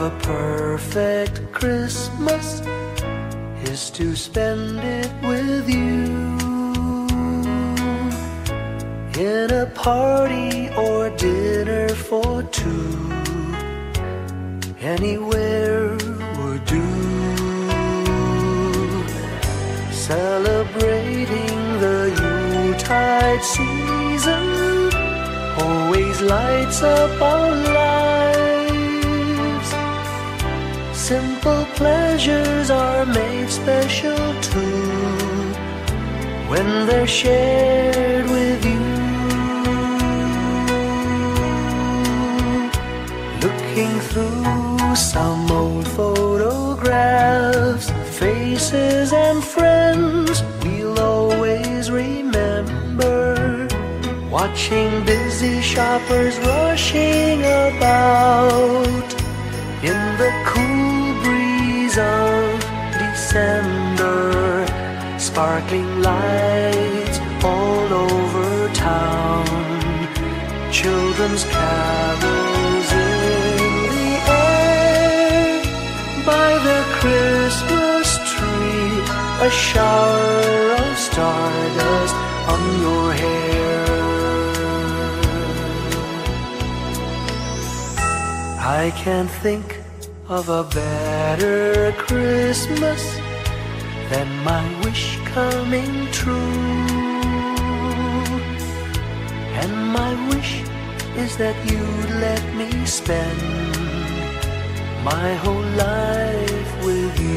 of a perfect Christmas is to spend it with you, in a party or dinner for two. Anywhere would do. Celebrating the Yuletide season always lights up our lives. Simple pleasures are made special too when they're shared with you. Looking through some old photographs, faces and friends we'll always remember. Watching busy shoppers rushing about in the cool breeze of December. Sparkling lights all over town, children's carols in the air. By the Christmas tree, a shower of stardust on your hair. I can't think of a better Christmas than my wish coming true. And my wish is that you'd let me spend my whole life with you.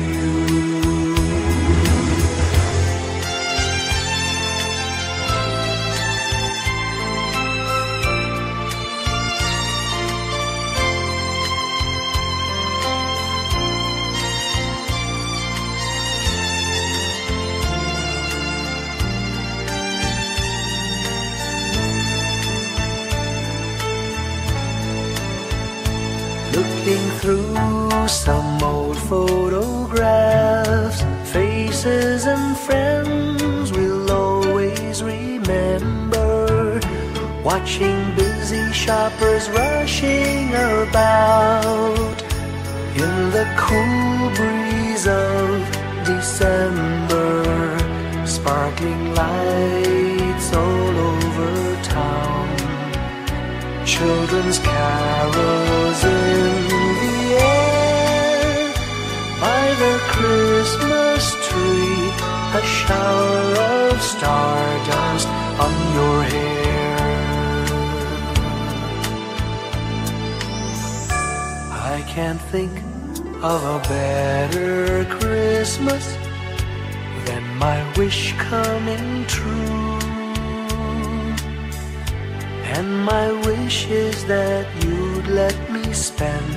Looking through some old photographs, faces and friends we'll always remember. Watching busy shoppers rushing about in the cool breeze of December. Sparkling lights all over town, children's carols in the air. By the Christmas tree, a shower of stardust on your hair. I can't think of a better Christmas than my wish coming true. And my wish is that you'd let me spend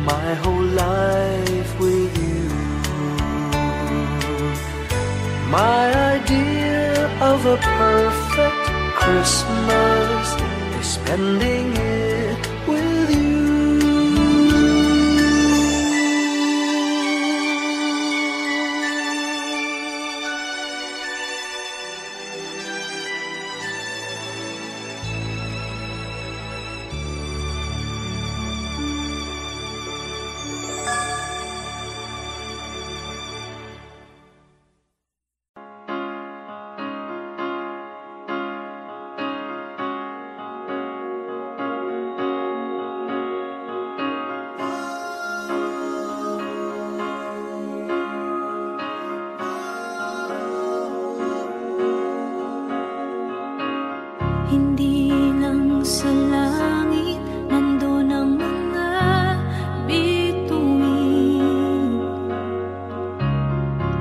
my whole life with you. My idea of a perfect Christmas is spending it with you. Hindi lang sa langit nandun ang mga bituin.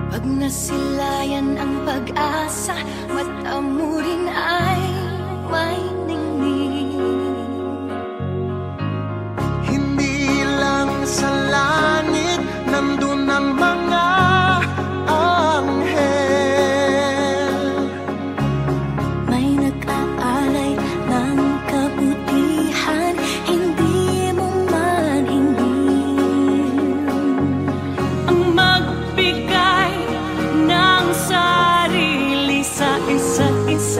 Pag nasilayan ang pag-asa, mata mo rin ay may ningning. Hindi lang sa langit nandun ang mga anghel. May nag-aalay ng kabutihan, hindi mo man hingin. Ang magbigay ng sarili sa isa't isa.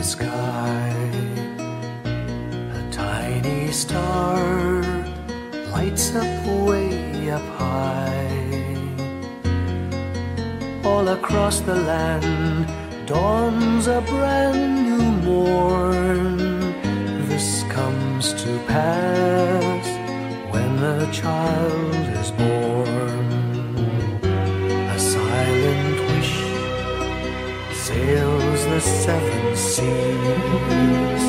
sky. A tiny star lights up way up high. All across the land dawns a brand new morn. This comes to pass when a child is born. A silent wish sails the seven seas.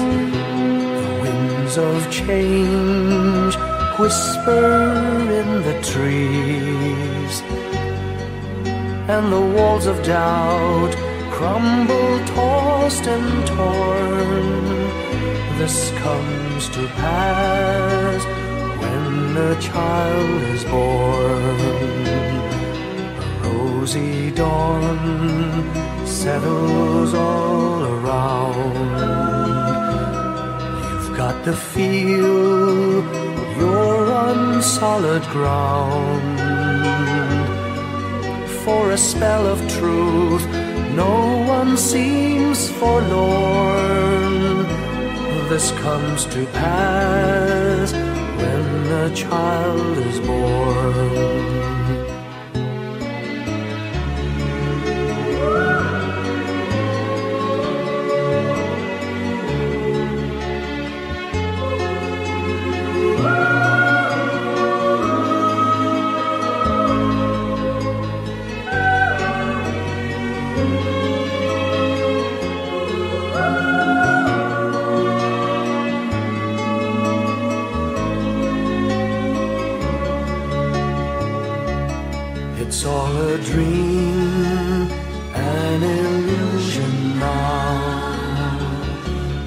The winds of change whisper in the trees, and the walls of doubt crumble, tossed and torn. This comes to pass when a child is born. A rosy dawn settles all around. You've got to feel you're on solid ground. For a spell of truth, no one seems forlorn. This comes to pass when a child is born. It's all a dream, an illusion now.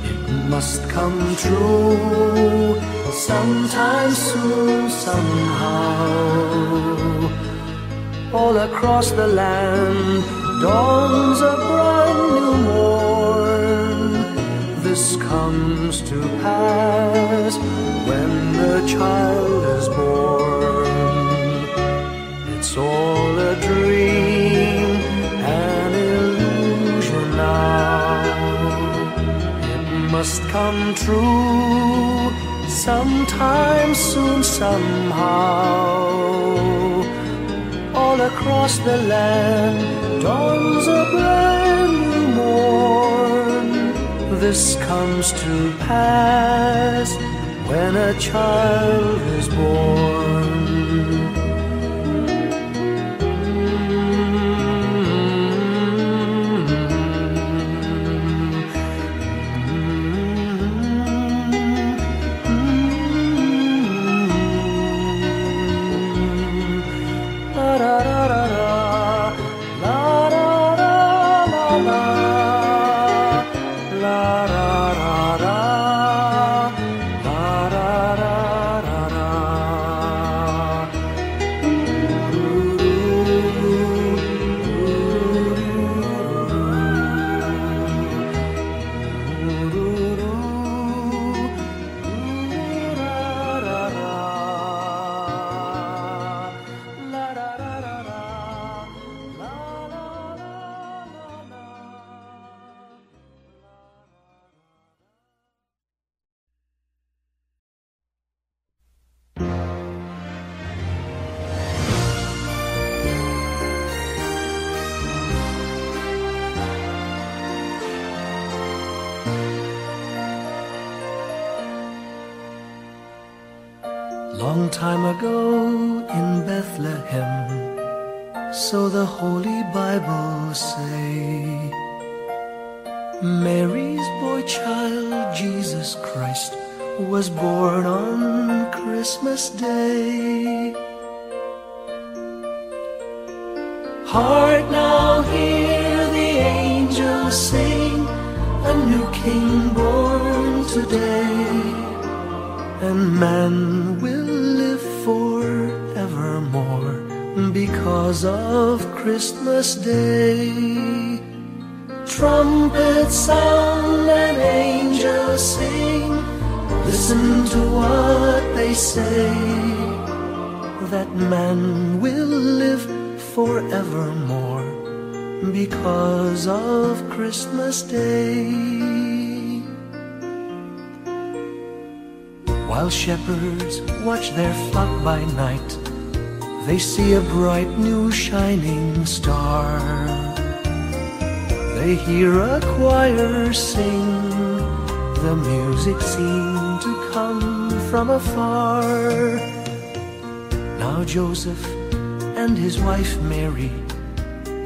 It must come true sometime soon, somehow. All across the land dawns a brand new morn. This comes to pass when the child is born. It's all a dream, an illusion now. It must come true sometime soon, somehow. All across the land dawns a brand new morn. This comes to pass when a child is born. Long time ago in Bethlehem, so the Holy Bible say, Mary's boy child, Jesus Christ, was born on Christmas Day. Hark now, hear the angels sing, a new King born today, and man will live forevermore because of Christmas Day. Trumpets sound and angels sing, listen to what they say, that man will live forevermore because of Christmas Day. While shepherds watch their flock by night, they see a bright new shining star. They hear a choir sing, the music seemed to come from afar. Now Joseph and his wife Mary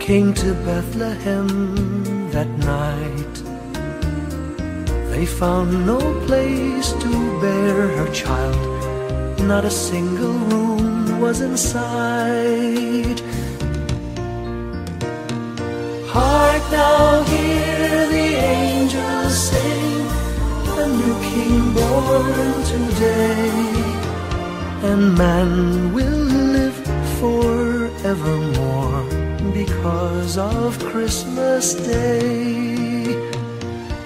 came to Bethlehem that night. They found no place to bear her child, not a single room was in sight. Hark now, hear the angels sing, a new king born today, and man will live forevermore because of Christmas Day.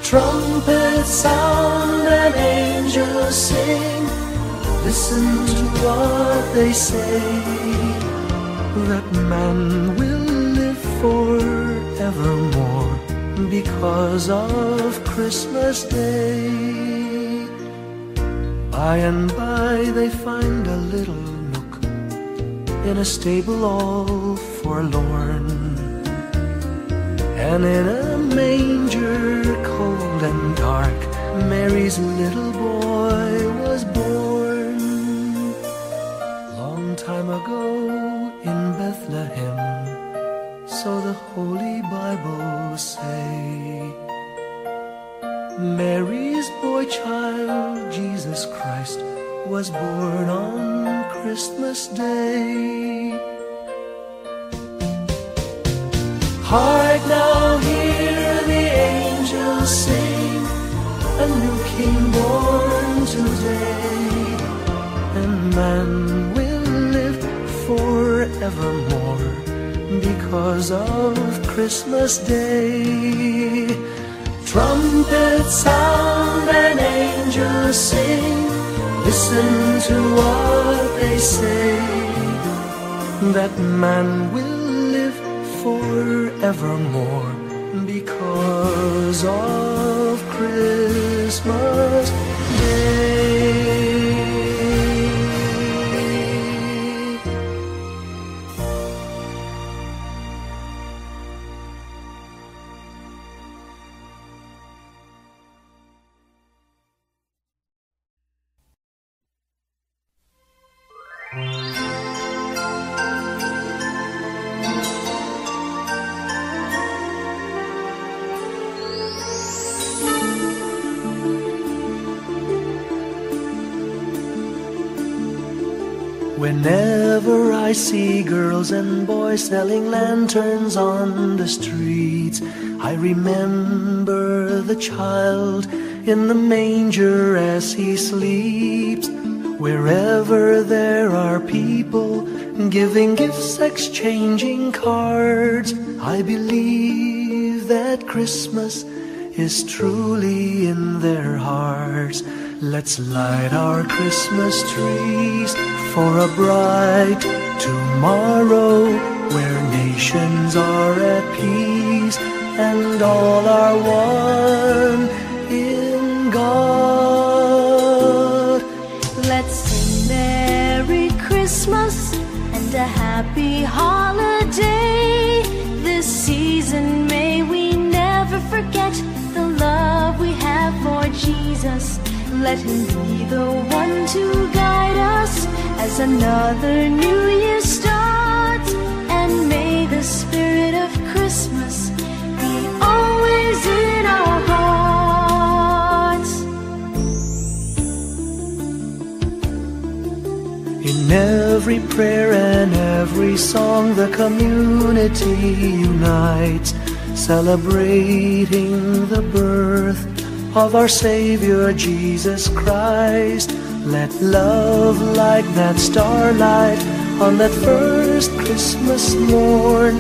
Trumpets sound and angels sing, listen to what they say, that man will live forevermore because of Christmas Day. By and by they find a little nook in a stable all forlorn, and in a manger cold and dark, Mary's little boy was born. Long time ago in Bethlehem, so the Holy Bible say, Mary's boy child, Jesus Christ, was born on Christmas Day. Hark now, hear the angels sing, a new king born today, and man will live forevermore because of Christmas Day. Trumpets sound and angels sing, listen to what they say, that man will forevermore because of Christmas Day. Whenever I see girls and boys selling lanterns on the streets, I remember the child in the manger as he sleeps. Wherever there are people giving gifts, exchanging cards, I believe that Christmas is truly in their hearts. Let's light our Christmas trees for a bright tomorrow, where nations are at peace and all are one in God. Let's sing Merry Christmas and a happy holiday. This season may we never forget the love we have for Jesus. Let him be the one to guide us as another new year starts, and may the spirit of Christmas be always in our hearts. In every prayer and every song, the community unites, celebrating the birth of our Savior Jesus Christ. Let love like that starlight on that first Christmas morn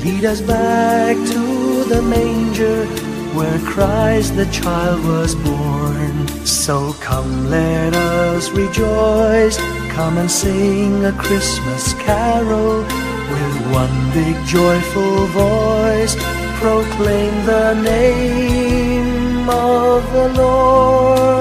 lead us back to the manger where Christ the child was born. So come, let us rejoice, come and sing a Christmas carol with one big joyful voice, proclaim the name of the Lord.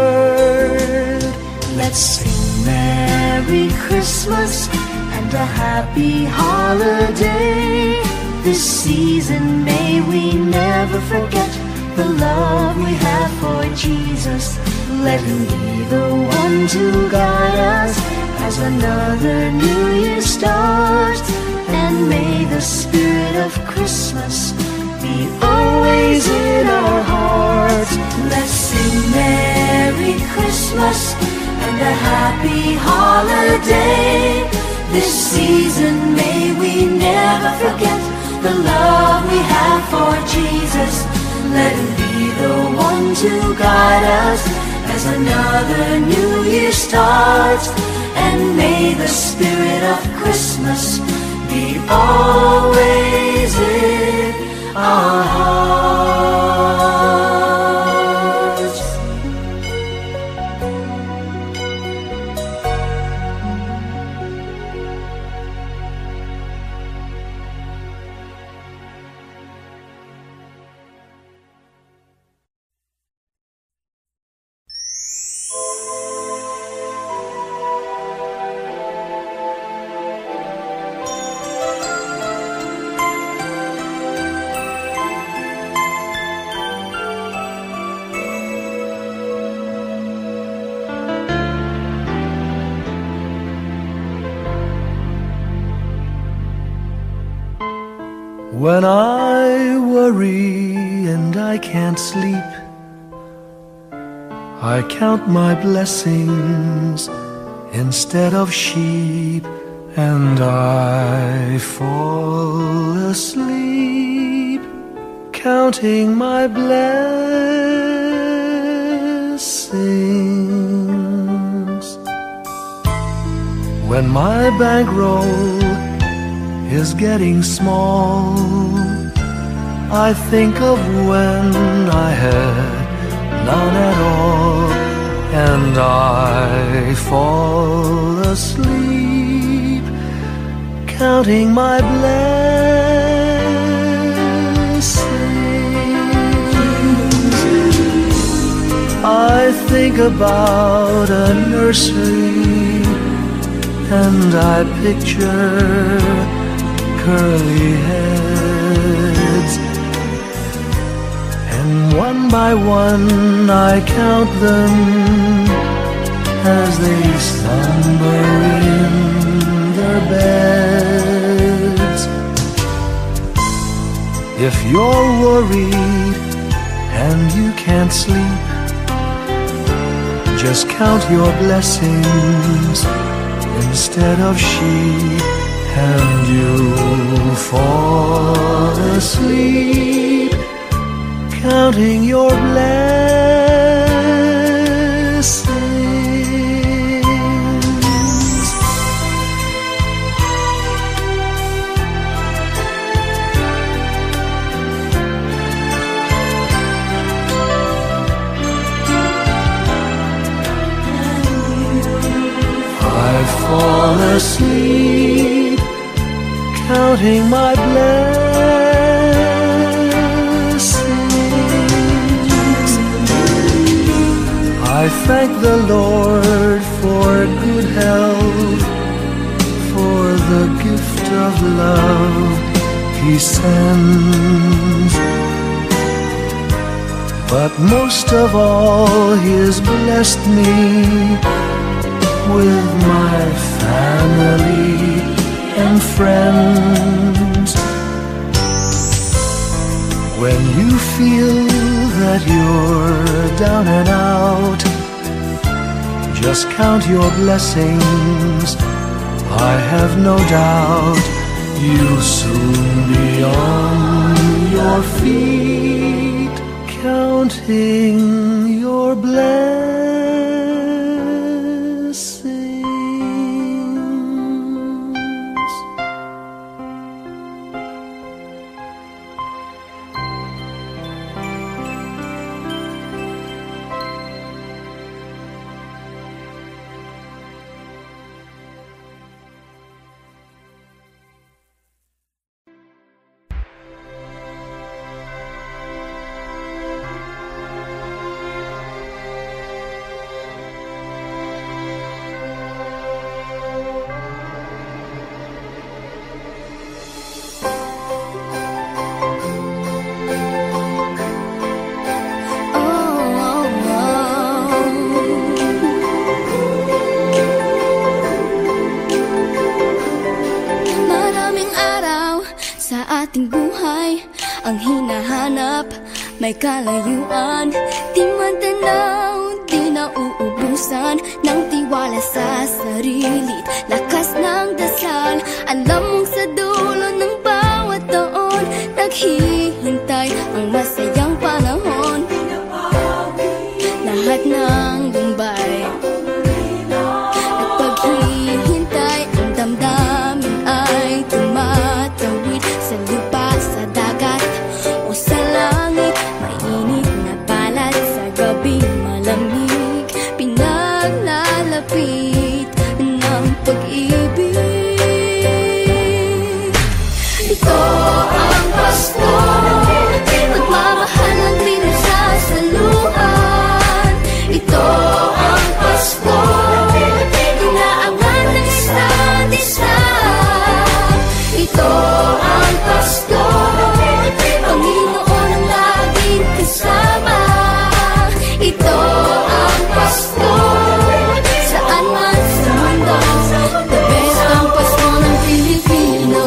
Let's sing Merry Christmas and a happy holiday. This season may we never forget the love we have for Jesus. Let Him be the one to guide us as another new year starts. And may the spirit of Christmas be always in our hearts. Let's sing Merry Christmas and a happy holiday. This season may we never forget the love we have for Jesus. Let Him be the one to guide us as another new year starts. And may the spirit of Christmas be always in our hearts. When I worry and I can't sleep, I count my blessings instead of sheep, and I fall asleep counting my blessings. When my bankroll is getting small, I think of when I had none at all, and I fall asleep counting my blessings. I think about a nursery, and I picture curly heads, and one by one I count them as they slumber in their beds. If you're worried and you can't sleep, just count your blessings instead of sheep, and you'll fall asleep counting your blessings. I fall asleep counting my blessings. I thank the Lord for good health, for the gift of love He sends. But most of all, He has blessed me with my family and friends. When you feel that you're down and out, just count your blessings. I have no doubt you'll soon be on your feet, counting your blessings. ang hinahanap, may kalayuan. Di man tanaw, di nauubusan ng tiwala sa sarili, lakas ng dasal. Alam mong sa dulo ng bawat taon, naghihintay ang masayang panahon. Lahat ng lumbay at paghihintay, ang damdamin ay tumatawid sa lupa, sa dagat o sa langit. Mainit na palad sa gabi malamig, pinaglalapit ng pag-ibig. Ito ang Pasko, pagmamahal ng pinagsasaluhan. Ito ang Pasko, inaangan ng isa't isa. Ito ang Pasko, Panginoon ang laging kasama. Ito ang Pasko, saan man sa mundo, the best ang Pasko ng Pilipino.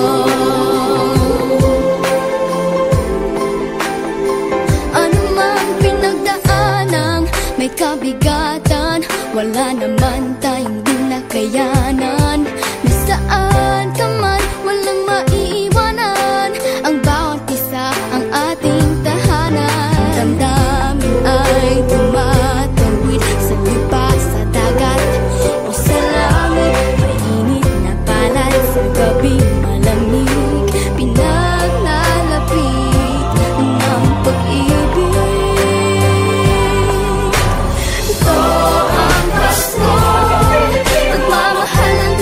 Ano mang pinagdaanang may kabigatan, wala naman tayong di nakayanan. Nasaan ka man, walang maiiwanan, ang bawat isa ang ating tahanan. Damdamin ay tumatawid sa lupa, sa dagat o sa langit. Mainit na palad sa gabi malamig, pinaglalapit ng pag-ibig. Ito ang Pasko, pagmamahal ng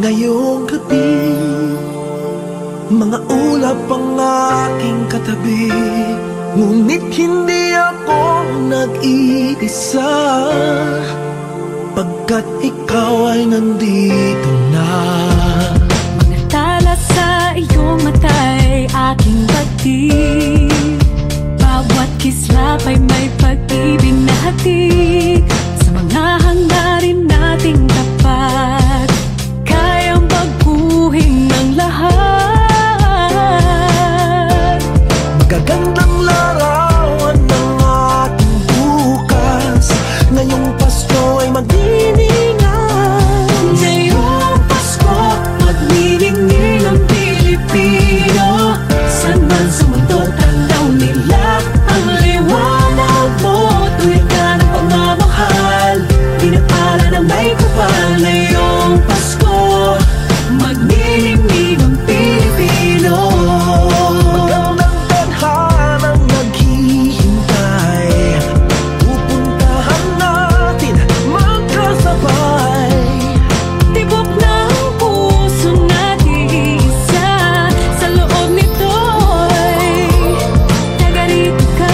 Ngayong gabi, mga ulap ang aking katabi, ngunit hindi ako nag-iisa, pagkat ikaw ay nandito na. Mga tala sa iyong mata'y aking batid, bawat kislap ay may pag-ibig na hatid. Sa mga hangarin nating tapat, kayang baguhin ng lahat. Magagandang larawan ng ating bukas, ngayong Pasko ay magdiningan. Ngayong Pasko, magniningning ang Pilipino. Saan man sa mundo, tanaw nila ang liwanag mo. Tuwid ka ng pagmamahal, pinapala ng may kapal. Ngayong Pasko, magniningning ang Pilipino. Magandang tadhanang naghihintay, pupuntahan natin magkasabay. Tibok ng puso natin isa, sa loob nito'y tagarito ka.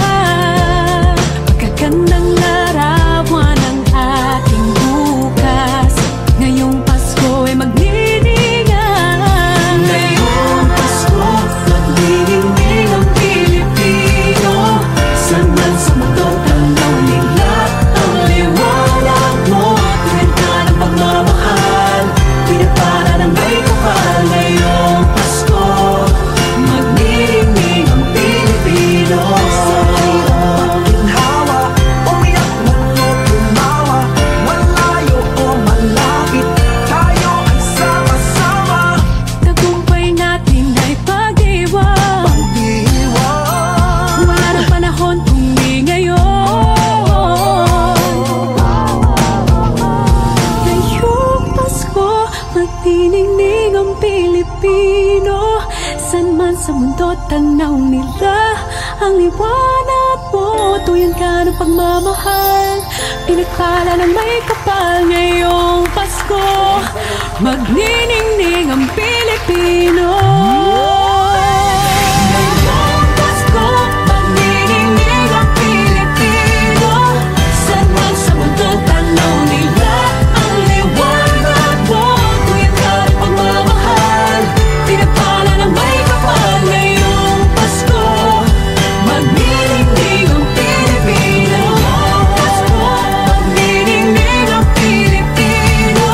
Magagandang larawan ang ating bukas, ngayong Pasko ay magniningan. Ngayong Pasko, magniningning ang Pilipino. Saan man sa mundo, tanaw nila ang liwanag mo. Tuwid ka ng pagmamahal, pinapala ng may kapal. Ngayong Pasko, magniningning ang Pilipino. Sa hirap ginhawa, umiyak man o tumawa, malayo o malapit, tayo ay sama-sama. Tagumpay natin ay pag-iwan, Pag-iwan, wala ng panahon kung di ngayon. Ngayong Pasko, magniningning ang Pilipino. Saan man sa mundo, tanaw nila ang liwanag mo. Tuyan ka ng pagmamahal, pinagpala ng may kapal. Ngayong Pasko, magniningning ang Pilipino. Ngayong Pasko, magniningning ang Pilipino. Saan man sa mundo, tanaw nila ang liwanag mo. Tuyan ka ng pagmamahal, pinagpala ng may kapal. Ngayong Pasko, magniningning ang Pilipino. Pasko, magniningning ang Pilipino.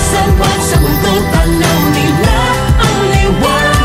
Saan man sa mundo, tanaw nila ang liwanag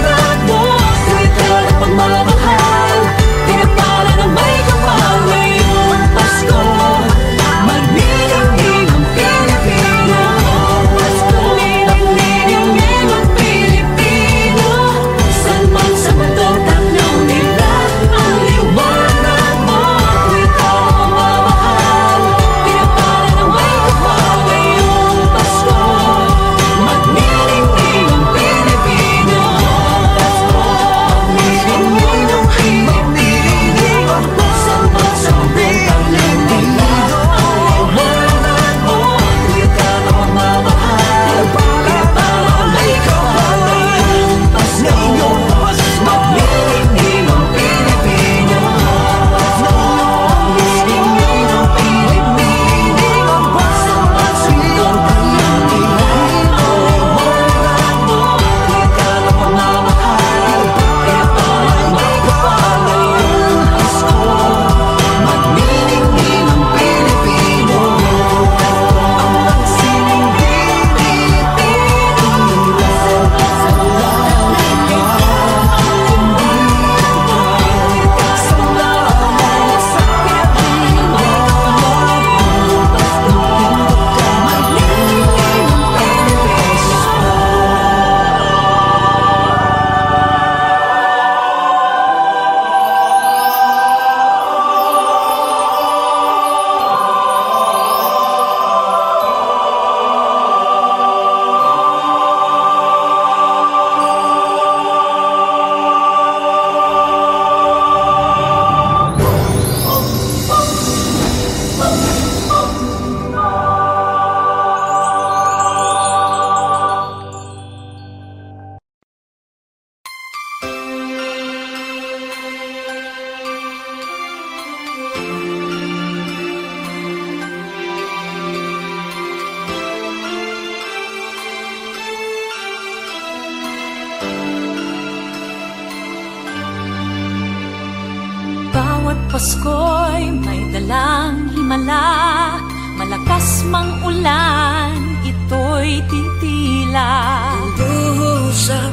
malakas mang ulan, ito'y titila. Usap,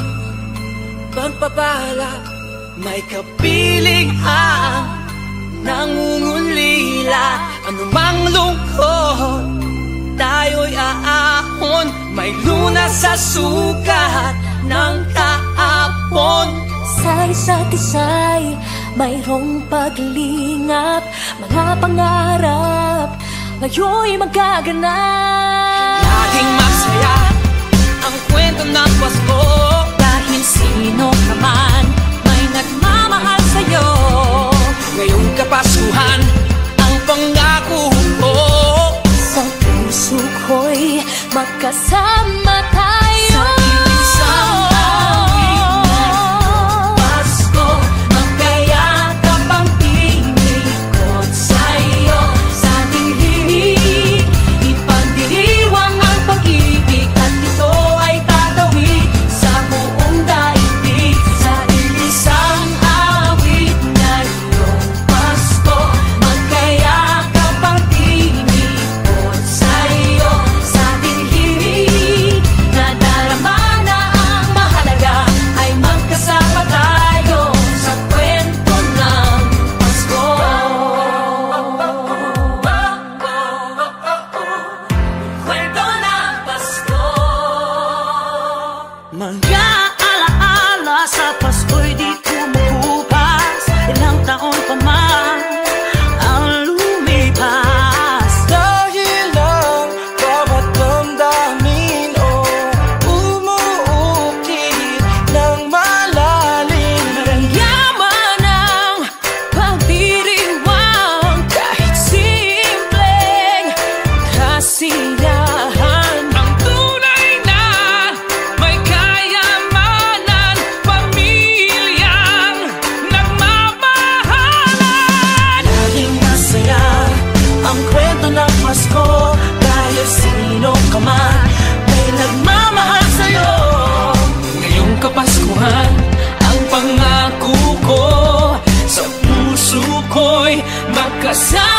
pagpapala, may kapiling ang nangungulila. Anumang lungkot, tayo'y aahon. May lunas sa sukat ng kahapon. Sa isa't isa'y mayroong paglingap. Mga pangarap ngayon'y magaganap. Laging masaya ang kwento ng Pasko. Dahil sino ka man may nagmamahal sa'yo. Ngayong Kapaskuhan ang pangako ko. Sa puso ko'y magkasama tayo. Sa isang awit ng Pasko, magkayakap ang tinikot sa'yo. Sa ating himig, ipagdiriwang ang pag-ibig, at ito ay tatawid sa buong daigdig. Sa isang awit na iyong Pasko, magkayakap ang tinikot sa'yo. Sa ating himig, nadarama na ang mahalaga, ay magkasama tayo sa kwento ng Pasko. Kwento ng Pasko. Mga alaala sa Pasko'y di kumukupas. Ilang taon pa man ang lumipas. Dahil ang bawat damdamin o umuukit ng malalim. Yaman ang pagdiriwang, kahit simpleng kasiyahan. Ang tunay na may kayamanan, pamilyang nagmamahalan. Laging masaya ang kwento ng Pasko. Dahil sino ka man may nagmamahal sa'yo. Ngayong Kapaskuhan ang pangako ko. Sa puso ko'y magkasama